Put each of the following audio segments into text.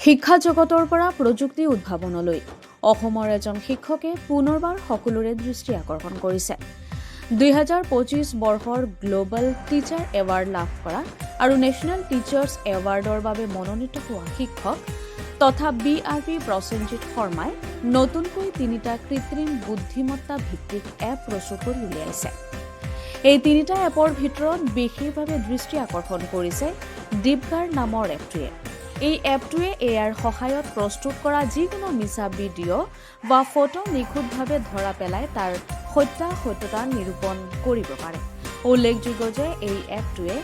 শিক্ষা জগতৰ পৰা প্ৰযুক্তি উদ্ভাৱনলৈ অসমৰ এজন শিক্ষকে পুনৰবাৰ সকলোৰে দৃষ্টি আকৰ্ষণ কৰিছে। 2025 বৰ্ষৰ গ্লোবেল টিচাৰ এৱাৰ্ড লাভ কৰা আৰু নেশ্যনেল টিচাৰ্ছ এৱাৰ্ডৰ বাবে মনোনীত হোৱা শিক্ষক তথা BRP প্ৰসেনজিৎ শৰ্মাই নতুনকৈ 3টা কৃত্ৰিম বুদ্ধিমত্তা ভিত্তিক এপ প্ৰস্তুত কৰি উলিয়াইছে। এই 3টা এপৰ ভিতৰত বিশেষভাৱে দৃষ্টি আকৰ্ষণ কৰিছে ডিপগাৰ্ড নামৰ এপটোৱে। এই এপটোৱে এআইৰ সহায়ত প্ৰস্তুত কৰা যিকোনো মিছা ভিডিঅ' বা ফটো নিখুঁতভাৱে ধৰা পেলাই তাৰ সত্যতা নিৰূপণ কৰিব পাৰে। উল্লেখযোগ্য যে এই এপটোৱে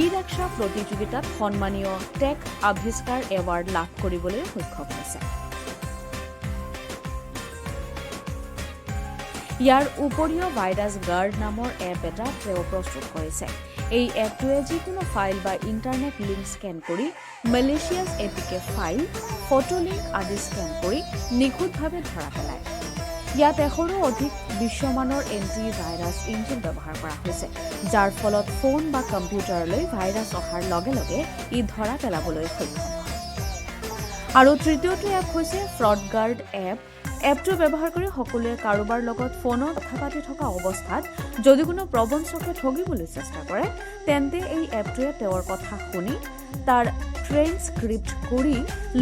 ই-ৰিক্সা প্ৰতিযোগিতাত সন্মানীয় টেক আৱিষ্কাৰ এৱাৰ্ড লাভ কৰিবলৈ সক্ষম হৈছে। ইয়াৰ উপৰিও ভাইৰাছ গাৰ্ড নামৰ এপ এটা তেওঁ প্ৰস্তুত কৰিছে। এই এপটোৱে যিকোনো ফাইল বা ইণ্টাৰনেট লিংক স্কেন কৰি malicious APK file, photo link আদি স্কেন কৰি নিখুঁতভাৱে ধৰা পেলায়। ইয়াত 100ৰো অধিক বিশ্বমানৰ এণ্টি ভাইৰাছ ইঞ্জিন ব্যৱহাৰ কৰা হৈছে, যাৰ ফলত ফোন বা কম্পিউটাৰলৈ ভাইৰাছ অহাৰ লগে লগে ই ধৰা পেলাবলৈ সক্ষম হয়। আৰু তৃতীয়টো এপ হৈছে ফ্ৰড গাৰ্ড এপ। এপটো ব্যৱহাৰ কৰি সকলোৱে কাৰোবাৰ লগত ফোনত কথা পাতি থকা অৱস্থাত যদি কোনো প্ৰবঞ্চকে ঠগিবলৈ চেষ্টা কৰে তেন্তে এই এপটোৱে তেওঁৰ কথা শুনি তাৰ ট্ৰেন্সক্ৰিপ্ট কৰি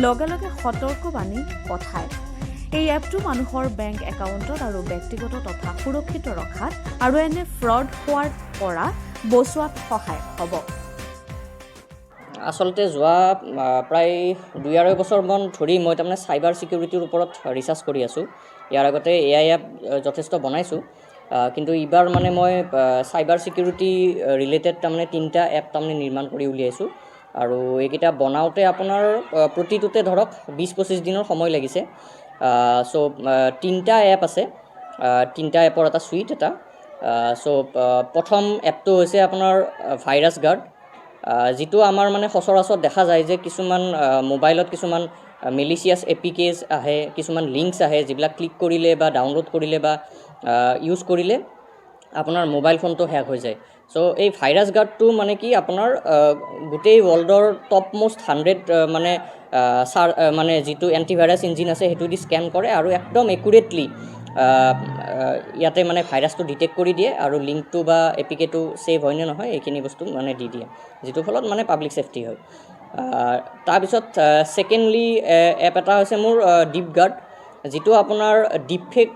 লগে লগে সতৰ্কবাণী পঠায়। এই এপটো মানুহৰ বেংক একাউণ্টত আৰু ব্যক্তিগত তথা সুৰক্ষিত ৰখাত আৰু এনে ফ্ৰড হোৱাৰ পৰা বচোৱাত সহায় হ'ব। আচলতে যোৱা প্ৰায় 2-2.5 বছৰমান ধৰি মই তাৰমানে চাইবাৰ ছিকিউৰিটিৰ ওপৰত ৰিচাৰ্চ কৰি আছোঁ। ইয়াৰ আগতে AI এপ যথেষ্ট বনাইছোঁ, কিন্তু এইবাৰ মানে মই চাইবাৰ ছিকিউৰিটি ৰিলেটেড তাৰমানে 3টা এপ তাৰমানে নিৰ্মাণ কৰি উলিয়াইছোঁ। আৰু এইকেইটা বনাওঁতে আপোনাৰ প্ৰতিটোতে ধৰক 20-25 দিনৰ সময় লাগিছে। চ' 3টা এপ আছে, 3টা এপৰ এটা চুইট এটা। প্ৰথম এপটো হৈছে আপোনাৰ ভাইৰাছ গাৰ্ড, যিটো আমাৰ মানে সচৰাচৰ দেখা যায় যে কিছুমান মোবাইলত কিছুমান মেলিচিয়াছ এপিকেজ আহে, কিছুমান লিংকছ আহে যিবিলাক ক্লিক কৰিলে বা ডাউনলোড কৰিলে বা ইউজ কৰিলে আপোনাৰ মোবাইল ফোনটো হেক হৈ যায়। চ' এই ভাইৰাছ গাৰ্ডটো মানে কি আপোনাৰ গোটেই ৱৰ্ল্ডৰ টপ মোষ্ট 100 মানে যিটো এণ্টিভাইৰাছ ইঞ্জিন আছে সেইটো দি স্কেন কৰে আৰু একদম একুৰেটলি ইয়াতে মানে ভাইৰাছটো ডিটেক্ট কৰি দিয়ে আৰু লিংকটো বা এপিকেটো ছেভ হয় নে নহয় এইখিনি বস্তু মানে দি দিয়ে, যিটো ফলত মানে পাব্লিক ছেফটি হয়। তাৰপিছত ছেকেণ্ডলি এপ এটা হৈছে মোৰ ডিপগাৰ্ড, যিটো আপোনাৰ ডিপফেক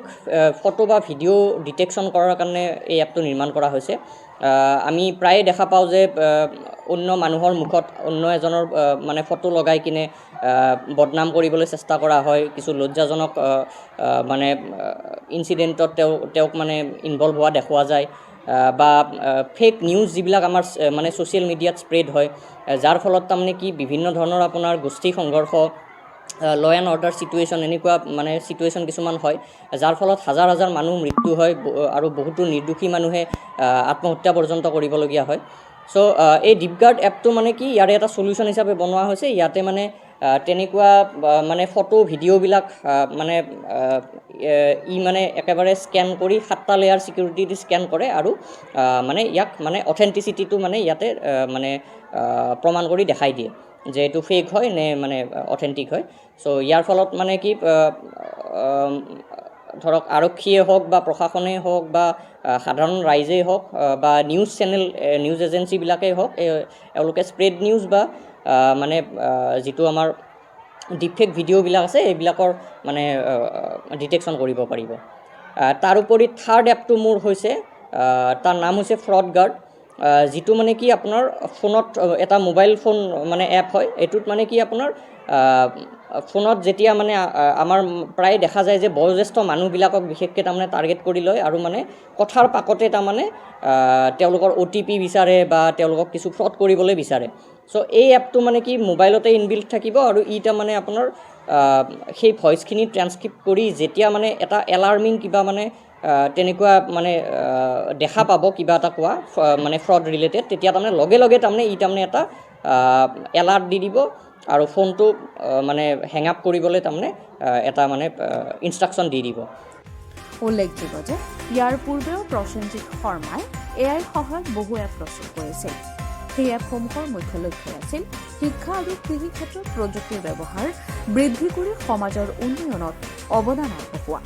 ফটো বা ভিডিঅ' ডিটেকশ্যন কৰাৰ কাৰণে এই এপটো নিৰ্মাণ কৰা হৈছে। আমি প্ৰায়ে দেখা পাওঁ যে অন্য মানুহৰ মুখত অন্য এজনৰ মানে ফটো লগাই কিনে বদনাম কৰিবলৈ চেষ্টা কৰা হয়। কিছু লজ্জাজনক মানে ইনচিডেণ্টত তেওঁক মানে ইনভলভ হোৱা দেখুওৱা যায়, বা ফেক নিউজ যিবিলাক আমাৰ মানে ছ'চিয়েল মিডিয়াত স্প্ৰেড হয়, যাৰ ফলত তাৰমানে কি বিভিন্ন ধৰণৰ আপোনাৰ গোষ্ঠী সংঘৰ্ষ, ল' এণ্ড অৰ্ডাৰ ছিটুৱেশ্যন এনেকুৱা মানে ছিটুৱেশ্যন কিছুমান হয়, যাৰ ফলত হাজাৰ হাজাৰ মানুহ মৃত্যু হয় আৰু বহুতো নিৰ্দোষী মানুহে আত্মহত্যা পৰ্যন্ত কৰিবলগীয়া হয়। চ' এই ডিপগাৰ্ড এপটো মানে কি ইয়াৰে এটা চলিউশ্যন হিচাপে বনোৱা হৈছে। ইয়াতে মানে তেনেকুৱা মানে ফটো ভিডিঅ'বিলাক মানে মানে একেবাৰে স্কেন কৰি 7টা লেয়াৰ ছিকিউৰিটি দি স্কেন কৰে আৰু মানে ইয়াক মানে অথেণ্টিচিটিটো মানে ইয়াতে মানে প্ৰমাণ কৰি দেখাই দিয়ে যে এইটো ফেক হয় নে মানে অথেণ্টিক হয়। চ' ইয়াৰ ফলত মানে কি ধৰক আৰক্ষীয়ে হওক বা প্ৰশাসনেই হওক বা সাধাৰণ ৰাইজেই হওক বা নিউজ চেনেল নিউজ এজেঞ্চিবিলাকেই হওক এওঁলোকে স্প্ৰেড নিউজ বা মানে যিটো আমাৰ ডিপফেক ভিডিঅ'বিলাক আছে এইবিলাকৰ মানে ডিটেকশ্যন কৰিব পাৰিব। তাৰোপৰি থাৰ্ড এপটো মোৰ হৈছে তাৰ নাম হৈছে ফ্ৰড গাৰ্ড, যিটো মানে কি আপোনাৰ ফোনত এটা মোবাইল ফোন মানে এপ হয়। এইটোত মানে কি আপোনাৰ ফোনত যেতিয়া মানে আমাৰ প্ৰায় দেখা যায় যে বয়োজ্যেষ্ঠ মানুহবিলাকক বিশেষকৈ তাৰমানে টাৰ্গেট কৰি লয় আৰু মানে কথাৰ পাকতে তাৰমানে তেওঁলোকৰ OTP বিচাৰে বা তেওঁলোকক কিছু ফ্ৰড কৰিবলৈ বিচাৰে। চ' এই এপটো মানে কি মোবাইলতে ইনবিল্ট থাকিব আৰু ই তাৰমানে আপোনাৰ সেই ভইচখিনি ট্ৰেন্সক্ৰিপ্ট কৰি যেতিয়া মানে এটা এলাৰ্মিং কিবা মানে তেনেকুৱা মানে দেখা পাব কিবা এটা কোৱা মানে ফ্ৰড ৰিলেটেড, তেতিয়া তাৰমানে লগে লগে তাৰমানে ই তাৰমানে এটা এলাৰ্ট দি দিব আৰু ফোনটো মানে হেং আপ কৰিবলৈ তাৰমানে এটা মানে ইনষ্ট্ৰাকশ্যন দি দিব। উল্লেখযোগ্য যে ইয়াৰ পূৰ্বেও প্ৰসেনজিৎ শৰ্মাই এআইৰ সহায়ত বহু এপ প্ৰস্তুত কৰিছিল। সেই এপসমূহৰ মুখ্য লক্ষ্য আছিল শিক্ষা আৰু কৃষি ক্ষেত্ৰত প্ৰযুক্তিৰ ব্যৱহাৰ বৃদ্ধি কৰি সমাজৰ উন্নয়নত অৱদান আগবঢ়োৱা।